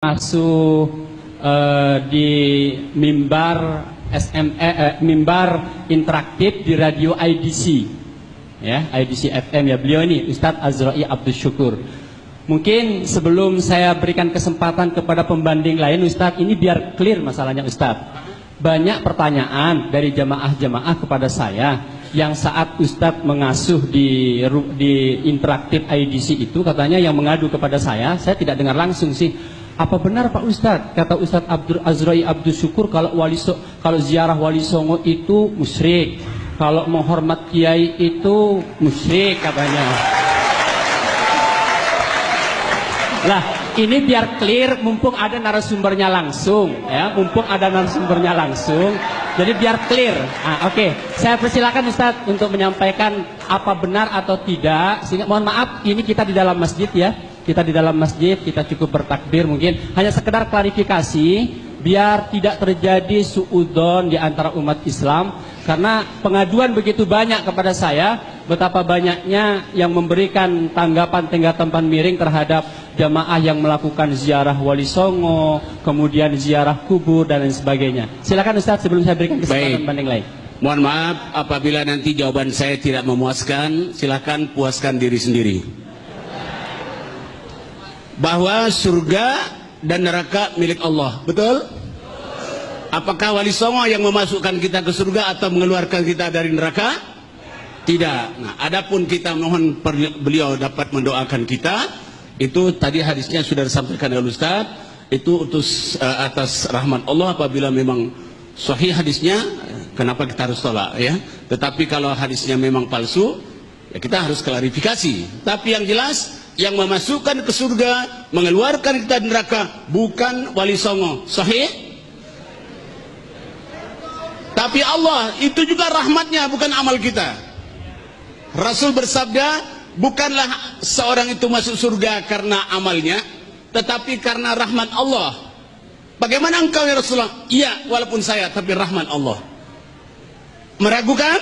masuk di mimbar interaktif di radio IDC, ya, IDC FM ya. Beliau ini Ustadz Azra'i Abdus Syukur. Mungkin sebelum saya berikan kesempatan kepada pembanding lain, Ustadz, ini biar clear masalahnya, Ustadz. Banyak pertanyaan dari jamaah-jamaah kepada saya yang saat Ustadz mengasuh di interaktif IDC itu, katanya yang mengadu kepada saya tidak dengar langsung sih. Apa benar Pak Ustadz, kata Ustadz Azra'i Abdus Syukur, kalau ziarah Wali Songo itu musyrik, kalau menghormat kiai itu musyrik katanya. Lah, ini biar clear, mumpung ada narasumbernya langsung, ya, jadi biar clear. Oke. Saya persilakan Ustadz untuk menyampaikan apa benar atau tidak. Sehingga, mohon maaf, ini kita di dalam masjid ya. Kita di dalam masjid, kita cukup bertakbir mungkin. Hanya sekedar klarifikasi, biar tidak terjadi suudzon di antara umat Islam. Karena pengaduan begitu banyak kepada saya, betapa banyaknya yang memberikan tanggapan miring terhadap jamaah yang melakukan ziarah Wali Songo, kemudian ziarah kubur dan lain sebagainya. Silakan Ustaz, sebelum saya berikan kesempatan banding lain. Mohon maaf apabila nanti jawaban saya tidak memuaskan, silakan puaskan diri sendiri. Bahwa surga dan neraka milik Allah, betul? Apakah Wali Songo yang memasukkan kita ke surga atau mengeluarkan kita dari neraka? Tidak. Nah, adapun kita mohon beliau dapat mendoakan kita, itu tadi hadisnya sudah disampaikan oleh Ustaz, itu atas rahmat Allah. Apabila memang sahih hadisnya, kenapa kita harus tolak ya? Tetapi kalau hadisnya memang palsu, ya kita harus klarifikasi. Tapi yang jelas, yang memasukkan ke surga, mengeluarkan kita dari neraka bukan Wali Songo. Sahih? Tapi Allah, itu juga rahmatnya, bukan amal kita. Rasul bersabda, bukanlah seorang itu masuk surga karena amalnya, tetapi karena rahmat Allah. Bagaimana engkau ya Rasulullah? Iya, walaupun saya, tapi rahmat Allah. Meragukan?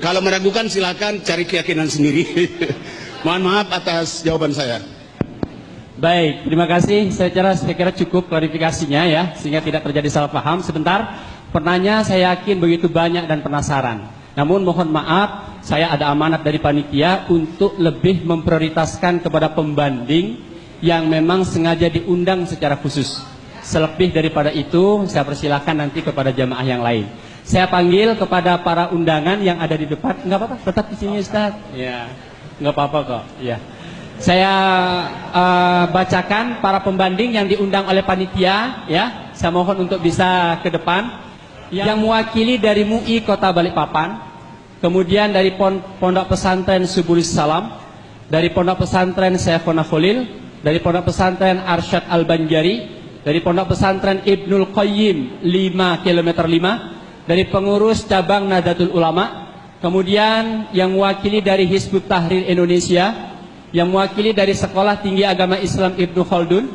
Kalau meragukan silakan cari keyakinan sendiri. Mohon maaf atas jawaban saya. Baik, terima kasih. Saya kira cukup klarifikasinya ya, sehingga tidak terjadi salah paham. Sebentar, penanya saya yakin begitu banyak dan penasaran. Namun mohon maaf, saya ada amanat dari panitia untuk lebih memprioritaskan kepada pembanding yang memang sengaja diundang secara khusus. Selebih daripada itu, saya persilahkan nanti kepada jamaah yang lain. Saya panggil kepada para undangan yang ada di depan. Enggak apa-apa, tetap di sini Ustaz. Ya, enggak apa-apa kok. Ya. Saya bacakan para pembanding yang diundang oleh panitia ya. Saya mohon untuk bisa ke depan. Yang mewakili dari MUI Kota Balikpapan, kemudian dari Pondok Pesantren Subulis Salam, dari Pondok Pesantren Syekhona Khalil, dari Pondok Pesantren Arsyad Al-Banjari, dari Pondok Pesantren Ibnul Qayyim 5 km 5, dari pengurus cabang Nahdlatul Ulama, kemudian yang mewakili dari Hizbut Tahrir Indonesia, yang mewakili dari Sekolah Tinggi Agama Islam Ibnu Khaldun,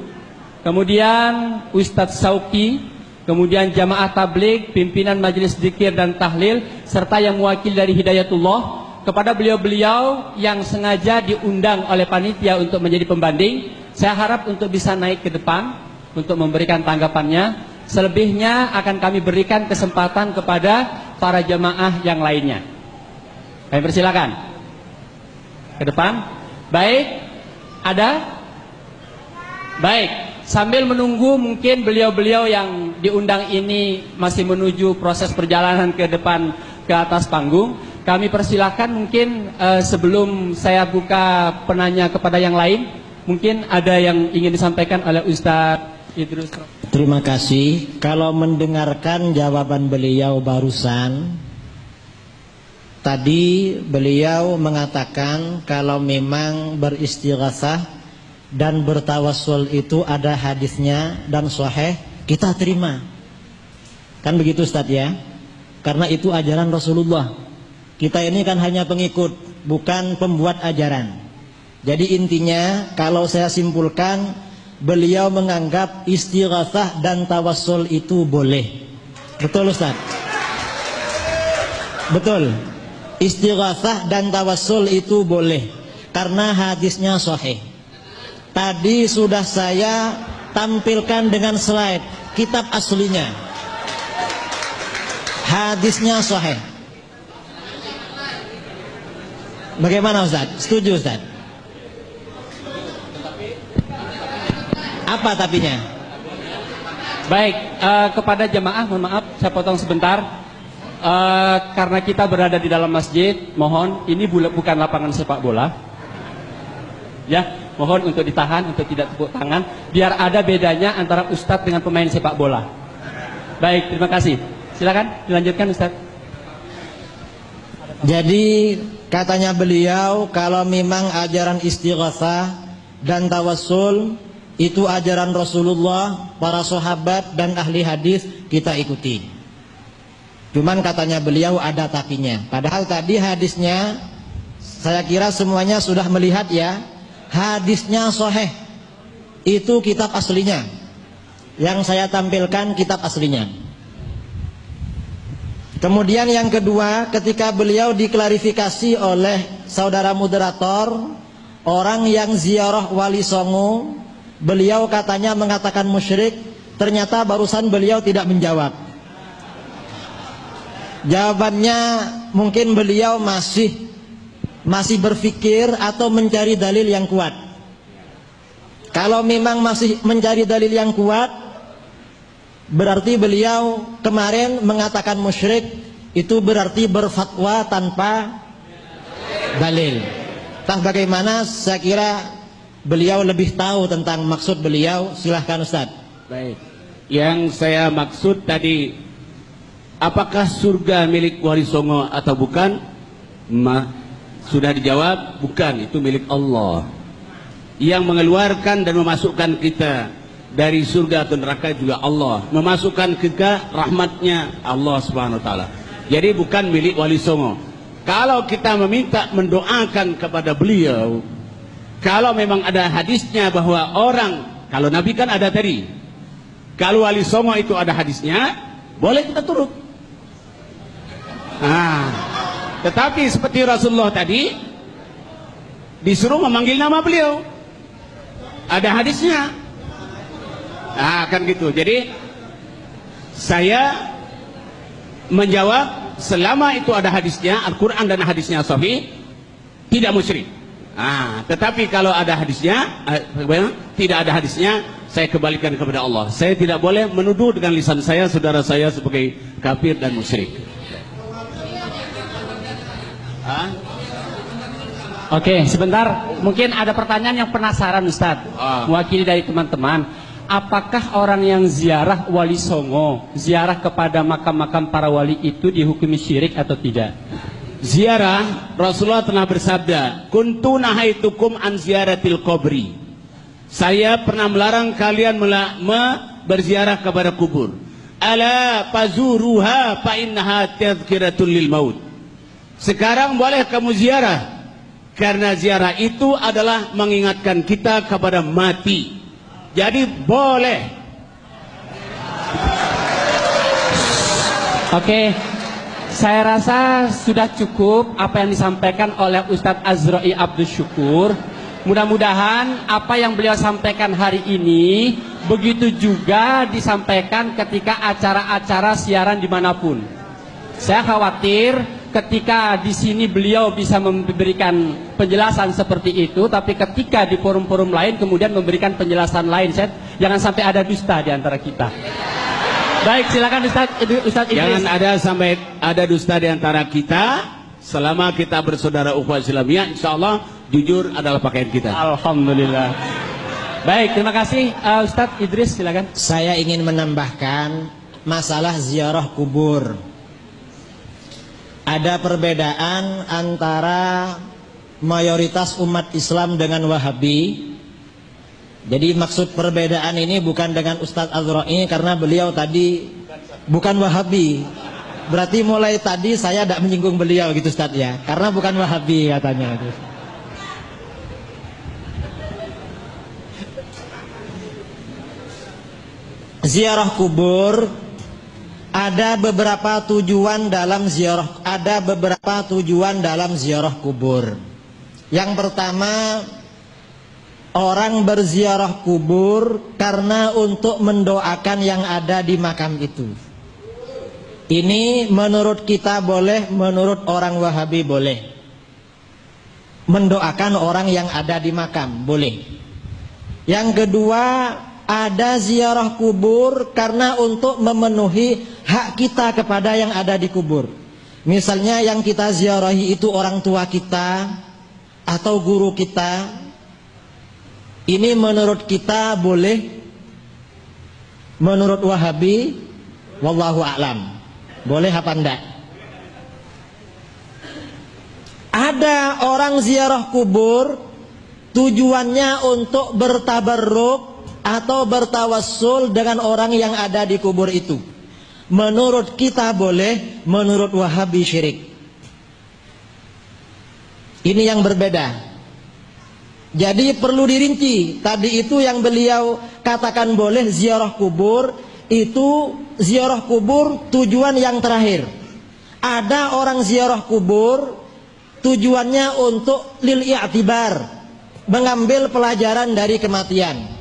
kemudian Ustadz Sauki, kemudian jamaah tabligh, pimpinan majelis dzikir dan tahlil, serta yang mewakili dari Hidayatullah. Kepada beliau-beliau yang sengaja diundang oleh panitia untuk menjadi pembanding, saya harap untuk bisa naik ke depan untuk memberikan tanggapannya. Selebihnya akan kami berikan kesempatan kepada para jamaah yang lainnya. Kami persilakan ke depan. Baik, ada? Baik. Sambil menunggu mungkin beliau-beliau yang diundang ini masih menuju proses perjalanan ke depan ke atas panggung, kami persilahkan mungkin sebelum saya buka penanya kepada yang lain, mungkin ada yang ingin disampaikan oleh Ustadz Idrus. Terima kasih. Kalau mendengarkan jawaban beliau barusan, tadi beliau mengatakan kalau memang beristighatsah dan bertawassul itu ada hadisnya dan sahih, kita terima. Kan begitu Ustaz ya? Karena itu ajaran Rasulullah. Kita ini kan hanya pengikut, bukan pembuat ajaran. Jadi intinya kalau saya simpulkan, beliau menganggap istighatsah dan tawassul itu boleh. Betul Ustaz? Betul. Istighatsah dan tawassul itu boleh karena hadisnya sahih. Tadi sudah saya tampilkan dengan slide kitab aslinya. Hadisnya sahih. Bagaimana Ustaz? Setuju Ustaz? Apa tapinya? Baik, kepada jemaah, mohon maaf, saya potong sebentar. Karena kita berada di dalam masjid, mohon ini bukan lapangan sepak bola. Ya, mohon untuk ditahan, untuk tidak tepuk tangan, biar ada bedanya antara ustadz dengan pemain sepak bola. Baik, terima kasih. Silakan dilanjutkan Ustadz. Jadi katanya beliau, kalau memang ajaran istighatsah dan tawassul itu ajaran Rasulullah, para sahabat dan ahli hadis, kita ikuti. Cuman katanya beliau ada tapinya. Padahal tadi hadisnya saya kira semuanya sudah melihat ya. Hadisnya sahih. Itu kitab aslinya. Yang saya tampilkan kitab aslinya. Kemudian yang kedua, ketika beliau diklarifikasi oleh saudara moderator, orang yang ziarah Wali Songo, beliau katanya mengatakan musyrik. Ternyata barusan beliau tidak menjawab. Jawabannya mungkin beliau masih berpikir atau mencari dalil yang kuat. Kalau memang masih mencari dalil yang kuat, berarti beliau kemarin mengatakan musyrik, itu berarti berfatwa tanpa dalil. Entah bagaimana, saya kira beliau lebih tahu tentang maksud beliau. Silahkan Ustaz. Baik. Yang saya maksud tadi, apakah surga milik Wali Songo atau bukan? Sudah dijawab, bukan, itu milik Allah. Yang mengeluarkan dan memasukkan kita dari surga atau neraka juga Allah. Memasukkan kita rahmatnya Allah Subhanahu wa taala. Jadi bukan milik Wali Songo. Kalau kita meminta, mendoakan kepada beliau, kalau memang ada hadisnya bahwa orang, kalau Nabi kan ada tadi, kalau Wali Songo itu ada hadisnya, boleh kita turut. Tetapi seperti Rasulullah tadi disuruh memanggil nama beliau, ada hadisnya. Kan gitu. Jadi saya menjawab, selama itu ada hadisnya, Al-Quran dan hadisnya sahih, tidak musyrik. Tetapi kalau ada hadisnya, tidak ada hadisnya, saya kembalikan kepada Allah. Saya tidak boleh menuduh dengan lisan saya saudara saya sebagai kafir dan musyrik. Oke, sebentar. Mungkin ada pertanyaan yang penasaran Ustadz, mewakili dari teman-teman. Apakah orang yang ziarah Wali Songo, ziarah kepada makam-makam para wali itu dihukumi syirik atau tidak? Ziarah, Rasulullah telah bersabda, kuntu nahaitukum an ziyaratil qabri. Saya pernah melarang kalian berziarah kepada kubur. Ala fazuruha fa innaha tadhkiratul lil maut. Sekarang boleh kamu ziarah, karena ziarah itu adalah mengingatkan kita kepada mati. Jadi boleh. Oke, saya rasa sudah cukup apa yang disampaikan oleh Ustadz Azra'i Abdul Syukur. Mudah-mudahan apa yang beliau sampaikan hari ini begitu juga disampaikan ketika acara-acara siaran dimanapun. Saya khawatir ketika di sini beliau bisa memberikan penjelasan seperti itu, tapi ketika di forum-forum lain kemudian memberikan penjelasan lain, jangan sampai ada dusta di antara kita. Baik, silakan Ustadz Idris. Jangan sampai ada dusta di antara kita. Selama kita bersaudara ukhuwah Islamiyah, insyaallah jujur adalah pakaian kita. Alhamdulillah. Baik, terima kasih Ustadz Idris, silakan. Saya ingin menambahkan masalah ziarah kubur. Ada perbedaan antara mayoritas umat Islam dengan Wahabi. Jadi maksud perbedaan ini bukan dengan Ustadz Azra'i, karena beliau tadi bukan Wahabi. Berarti mulai tadi saya tidak menyinggung beliau gitu Ustadz ya, karena bukan Wahabi katanya. Ziarah kubur ada beberapa tujuan dalam ziarah kubur. Yang pertama, orang berziarah kubur karena untuk mendoakan yang ada di makam itu. Ini menurut kita boleh, menurut orang Wahabi boleh. Mendoakan orang yang ada di makam boleh. Yang kedua, ada ziarah kubur karena untuk memenuhi hak kita kepada yang ada di kubur. Misalnya yang kita ziarahi itu orang tua kita atau guru kita. Ini menurut kita boleh. Menurut Wahabi, wallahu a'lam, boleh apa enggak? Ada orang ziarah kubur tujuannya untuk bertabarruk atau bertawassul dengan orang yang ada di kubur itu. Menurut kita boleh, menurut Wahabi syirik. Ini yang berbeda. Jadi perlu dirinci. Tadi itu yang beliau katakan boleh ziarah kubur, itu ziarah kubur tujuan yang terakhir. Ada orang ziarah kubur tujuannya untuk lil i'tibar, mengambil pelajaran dari kematian.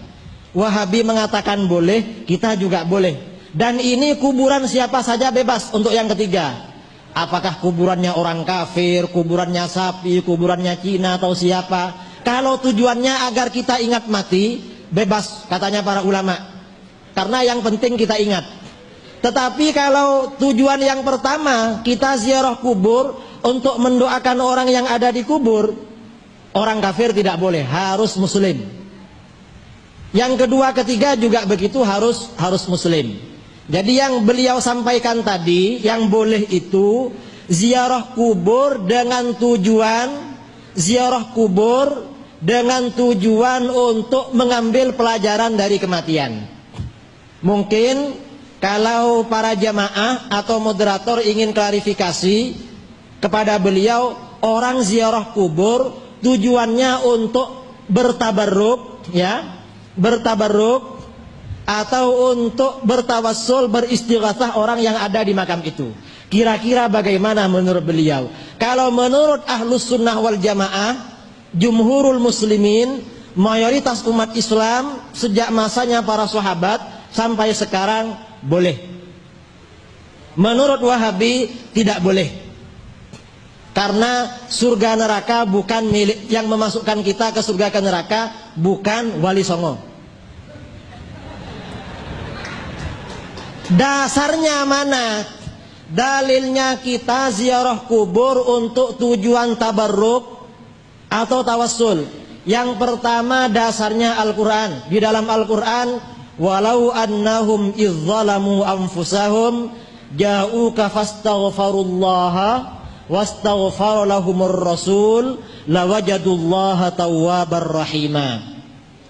Wahabi mengatakan boleh, kita juga boleh. Dan ini kuburan siapa saja bebas. Untuk yang ketiga, apakah kuburannya orang kafir, kuburannya sapi, kuburannya Cina atau siapa? Kalau tujuannya agar kita ingat mati, bebas katanya para ulama. Karena yang penting kita ingat. Tetapi kalau tujuan yang pertama kita ziarah kubur untuk mendoakan orang yang ada di kubur, orang kafir tidak boleh, harus muslim. Yang kedua, ketiga juga begitu, harus muslim. Jadi yang beliau sampaikan tadi, yang boleh itu ziarah kubur dengan tujuan untuk mengambil pelajaran dari kematian. Mungkin kalau para jamaah atau moderator ingin klarifikasi kepada beliau, orang ziarah kubur tujuannya untuk bertabarruk, ya, bertabarruk atau untuk bertawassul, beristighatsah orang yang ada di makam itu. Kira-kira bagaimana menurut beliau? Kalau menurut Ahlus Sunnah wal Jamaah, jumhurul muslimin, mayoritas umat Islam sejak masanya para sahabat sampai sekarang boleh. Menurut Wahabi tidak boleh. Karena surga neraka bukan milik, yang memasukkan kita ke surga ke neraka bukan Wali Songo. Dasarnya mana? Dalilnya kita ziarah kubur untuk tujuan tabarruk atau tawassul. Yang pertama dasarnya Al-Quran. Di dalam Al-Quran, walau annahum izzalamu anfusahum ja'uka fastaghfarullaha wastaghfar lahumur rasul lawajadullaha tawwabar rahima.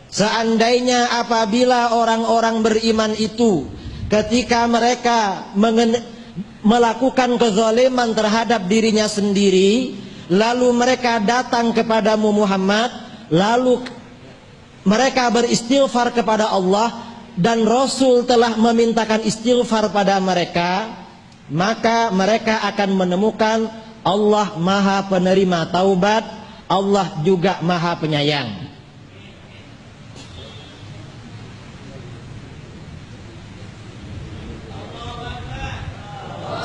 Seandainya apabila orang-orang beriman itu ketika mereka melakukan kezaliman terhadap dirinya sendiri, lalu mereka datang kepadamu Muhammad, lalu mereka beristighfar kepada Allah dan Rasul telah memintakan istighfar pada mereka, maka mereka akan menemukan Allah Maha Penerima Taubat, Allah juga Maha Penyayang.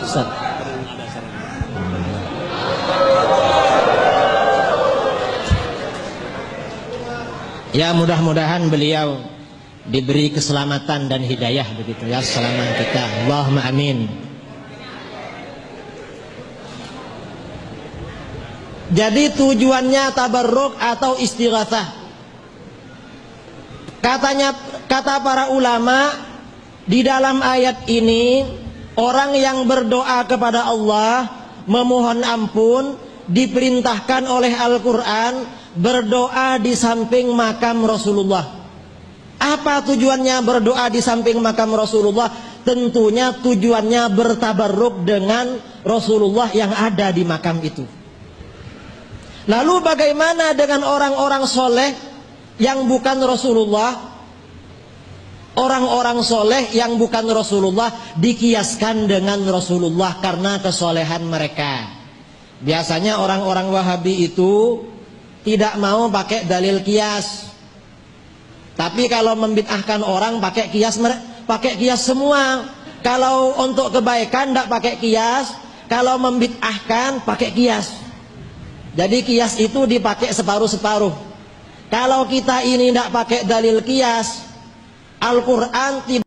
Ustaz. Ya, mudah-mudahan beliau diberi keselamatan dan hidayah begitu ya selama kita. Allahumma amin. Jadi tujuannya tabarruk atau istighatsah. Kata para ulama di dalam ayat ini, orang yang berdoa kepada Allah memohon ampun diperintahkan oleh Al-Quran berdoa di samping makam Rasulullah. Apa tujuannya berdoa di samping makam Rasulullah? Tentunya tujuannya bertabarruk dengan Rasulullah yang ada di makam itu. Lalu bagaimana dengan orang-orang soleh yang bukan Rasulullah? Orang-orang soleh yang bukan Rasulullah dikiaskan dengan Rasulullah karena kesolehan mereka. Biasanya orang-orang Wahabi itu tidak mau pakai dalil kias. Tapi kalau membid'ahkan orang pakai kias semua. Kalau untuk kebaikan tidak pakai kias, kalau membid'ahkan pakai kias. Jadi kias itu dipakai separuh-separuh. Kalau kita ini tidak pakai dalil kias, Al-Quran tidak